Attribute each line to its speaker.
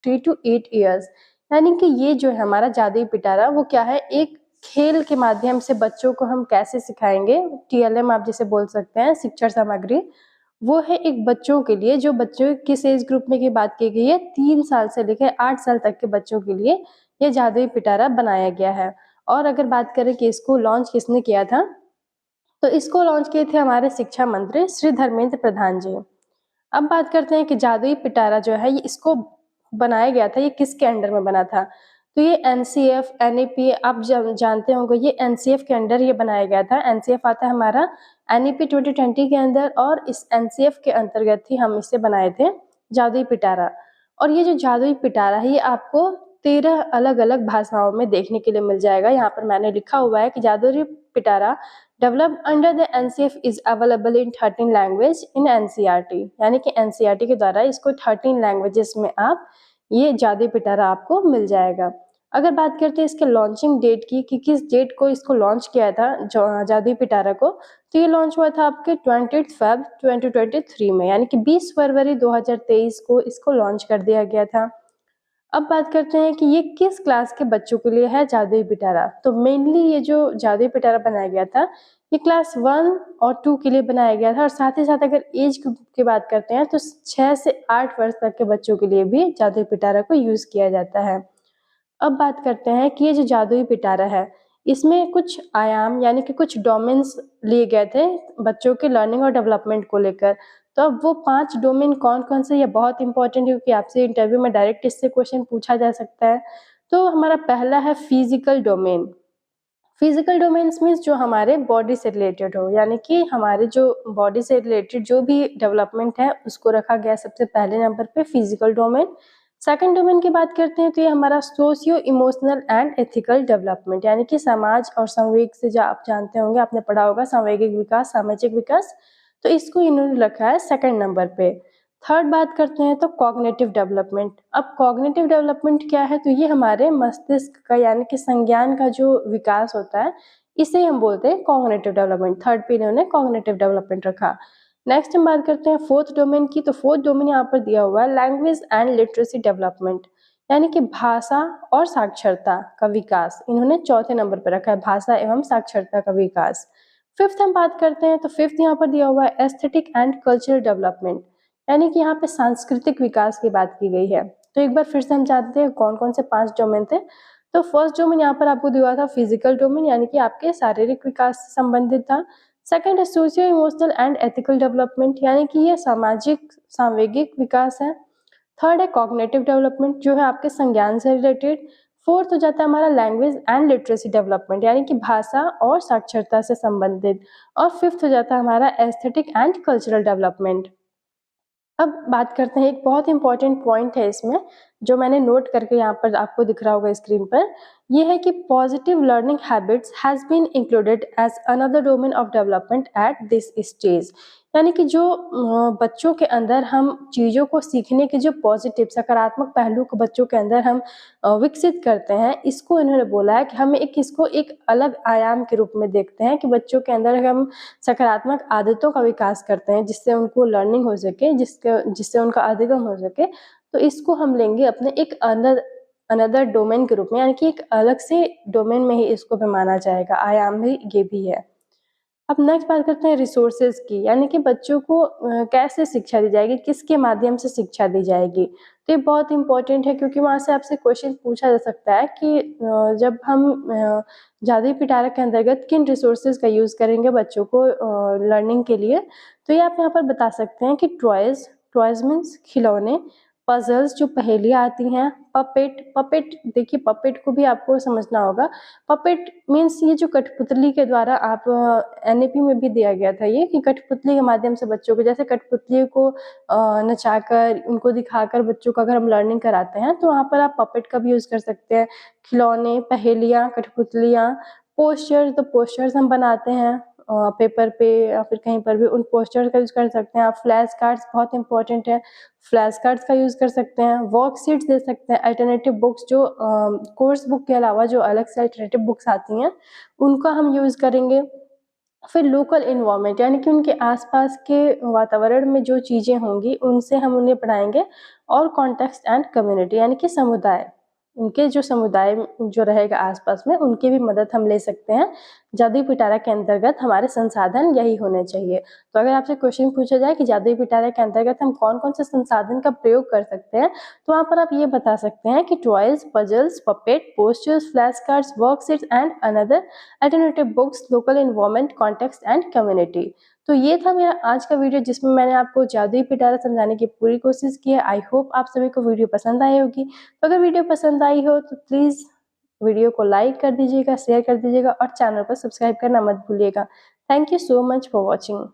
Speaker 1: 3 to 8 years. यानी कि ये जो है हमारा जादुई पिटारा वो क्या है, एक खेल के माध्यम से बच्चों को हम कैसे सिखाएंगे, TLM आप जिसे बोल सकते हैं, शिक्षण सामग्री, वो है एक बच्चों के लिए, जो बच्चों किस एज ग्रुप में की बात की गई है, 3 साल से लेकर 8 साल तक के बच्चों के लिए ये जादुई पिटारा बनाया गया है। और अगर बात करें कि इसको लॉन्च किसने किया था, तो इसको लॉन्च किए थे हमारे शिक्षा मंत्री श्री धर्मेंद्र प्रधान जी। अब बात करते हैं कि जादुई पिटारा जो है ये इसको बनाया गया था, ये किसके अंडर में बना था, तो ये NCF NEP आप जानते होंगे, ये NCF के अंडर ये बनाया गया था। NCF आता है हमारा NEP 2020 के अंदर, और इस NCF के अंतर्गत ही हम इसे बनाए थे जादुई पिटारा। और ये जो जादुई पिटारा है ये आपको 13 अलग अलग भाषाओं में देखने के लिए मिल जाएगा। यहाँ पर मैंने लिखा हुआ है कि जादुई पिटारा developed under the NCF is available in 13 language in NCERT, यानी कि NCERT के द्वारा इसको 13 लैंग्वेजेस में आप ये जादुई पिटारा आपको मिल जाएगा। अगर बात करते हैं इसके लॉन्चिंग डेट की कि किस डेट को इसको लॉन्च किया था जादुई पिटारा को, तो ये लॉन्च हुआ था आपके 20 Feb 2023 में, यानी कि 20 फरवरी 2023 को इसको लॉन्च कर दिया गया था। अब बात करते हैं कि ये किस क्लास के बच्चों के लिए है जादुई पिटारा, तो मेनली ये जो जादुई पिटारा बनाया गया था ये क्लास 1 और 2 के लिए बनाया गया था, और साथ ही साथ अगर एज की बात करते हैं तो 6 से 8 वर्ष तक के बच्चों के लिए भी जादुई पिटारा को यूज किया जाता है। अब बात करते हैं कि ये जो जादुई पिटारा है इसमें कुछ आयाम यानी कि कुछ डोमेन्स लिए गए थे बच्चों के लर्निंग और डेवलपमेंट को लेकर। तो अब वो 5 डोमेन कौन कौन से, ये बहुत इंपॉर्टेंट है क्योंकि आपसे इंटरव्यू में डायरेक्ट इससे क्वेश्चन पूछा जा सकता है। तो हमारा पहला है physical domain. Physical domains means जो हमारे बॉडी से रिलेटेड हो, यानी कि हमारे जो बॉडी से रिलेटेड जो भी डेवलपमेंट है उसको रखा गया सबसे पहले नंबर पे फिजिकल डोमेन। सेकंड डोमेन की बात करते हैं तो ये हमारा socio emotional and ethical development, यानी कि समाज और संवेग से, जो आप जानते होंगे, आपने पढ़ा होगा संवेगिक विकास, सामाजिक विकास, तो इसको इन्होंने रखा है सेकंड नंबर पे। थर्ड बात करते हैं तो कॉग्निटिव डेवलपमेंट। अब कॉग्निटिव डेवलपमेंट क्या है, तो ये हमारे मस्तिष्क का यानी कि संज्ञान का जो विकास होता है इसे हम बोलते हैं कॉग्निटिव डेवलपमेंट। थर्ड पे इन्होंने कॉग्निटिव डेवलपमेंट रखा। नेक्स्ट हम बात करते हैं फोर्थ डोमेन की, तो फोर्थ डोमेन यहाँ पर दिया हुआ है लैंग्वेज एंड लिटरेसी डेवलपमेंट, यानी कि भाषा और साक्षरता का विकास, इन्होंने चौथे नंबर पर रखा है, भाषा एवं साक्षरता का विकास। फिफ्थ हम बात करते हैं तो फिफ्थ यहाँ पर दिया हुआ है एस्थेटिक एंड कल्चरल डेवलपमेंट, यानी कि यहाँ पे सांस्कृतिक विकास की बात की गई है। तो एक बार फिर से हम जानते हैं कौन कौन से 5 डोमेन थे। तो फर्स्ट डोमेन यहाँ पर आपको दिया था फिजिकल डोमेन, यानी कि आपके शारीरिक विकास से संबंधित था। सेकंड है socio emotional and ethical development, यानी कि ये सामाजिक सांवेगिक विकास है। थर्ड है कॉग्निटिव डेवलपमेंट, जो है आपके संज्ञान से रिलेटेड। फोर्थ हो जाता है हमारा लैंग्वेज एंड लिटरेसी डेवलपमेंट, यानी कि भाषा और साक्षरता से संबंधित। और फिफ्थ हो जाता है हमारा एस्थेटिक एंड कल्चरल डेवलपमेंट। अब बात करते हैं, एक बहुत इंपॉर्टेंट पॉइंट है इसमें जो मैंने नोट करके यहाँ पर आपको दिख रहा होगा स्क्रीन पर, ये है कि positive learning habits has been included as another domain of development at this stage, यानी कि जो बच्चों के अंदर हम चीज़ों को सीखने के जो पॉजिटिव सकारात्मक पहलू को बच्चों के अंदर हम विकसित करते हैं, इसको इन्होंने बोला है कि हम इसको एक अलग आयाम के रूप में देखते हैं कि बच्चों के अंदर हम सकारात्मक आदतों का विकास करते हैं जिससे उनको लर्निंग हो सके, जिससे उनका अधिगम हो सके। तो इसको हम लेंगे अपने एक अनदर डोमेन के रूप में, यानी कि एक अलग से डोमेन में ही इसको भी माना जाएगा, आयाम भी ये भी है। अब नेक्स्ट बात करते हैं रिसोर्सेज की, यानी कि बच्चों को कैसे शिक्षा दी जाएगी, किसके माध्यम से शिक्षा दी जाएगी। तो ये बहुत इंपॉर्टेंट है क्योंकि वहाँ से आपसे क्वेश्चन पूछा जा सकता है कि जब हम जादुई पिटारा के अंतर्गत किन रिसोर्सेज का यूज़ करेंगे बच्चों को लर्निंग के लिए। तो ये आप यहाँ पर बता सकते हैं कि टॉयज़ मीन्स खिलौने, पजल्स जो पहेलियाँ आती हैं, पपेट देखिए पपेट को भी आपको समझना होगा। पपेट मीन्स ये जो कठपुतली के द्वारा आप NEP में भी दिया गया था ये कि कठपुतली के माध्यम से बच्चों को, जैसे कठपुतली को नचाकर उनको दिखाकर बच्चों को अगर हम लर्निंग कराते हैं तो वहाँ पर आप पपेट का भी यूज़ कर सकते हैं। खिलौने, पहेलियाँ, कठपुतलियाँ, पोस्चर, तो पोस्चर्स हम बनाते हैं पेपर पे या फिर कहीं पर भी, उन पोस्टर का यूज़ कर सकते हैं आप। फ्लैश कार्ड्स बहुत इंपॉर्टेंट है, फ्लैश कार्ड्स का यूज़ कर सकते हैं। वर्कशीट्स दे सकते हैं, अल्टरनेटिव बुक्स जो कोर्स बुक के अलावा जो अलग से अल्टरनेटिव बुक्स आती हैं उनका हम यूज़ करेंगे। फिर लोकल इन्वायरमेंट यानी कि उनके आसपास के वातावरण में जो चीज़ें होंगी उनसे हम उन्हें पढ़ाएंगे। और कॉन्टेक्स्ट एंड कम्युनिटी यानी कि समुदाय, उनके जो समुदाय जो रहेगा आसपास में उनकी भी मदद हम ले सकते हैं। जादुई पिटारा के अंतर्गत हमारे संसाधन यही होने चाहिए। तो अगर आपसे क्वेश्चन पूछा जाए कि जादुई पिटारा के अंतर्गत हम कौन कौन से संसाधन का प्रयोग कर सकते हैं, तो वहाँ पर आप ये बता सकते हैं कि toys, puzzles, puppet, posters, flash cards, worksheets and another alternative books, local environment, context and community. तो ये था मेरा आज का वीडियो जिसमें मैंने आपको जादुई पिटारा समझाने की पूरी कोशिश की है। आई होप आप सभी को वीडियो पसंद आई होगी। तो अगर वीडियो पसंद आई हो तो प्लीज़ वीडियो को लाइक कर दीजिएगा, शेयर कर दीजिएगा और चैनल को सब्सक्राइब करना मत भूलिएगा। Thank you so much for watching.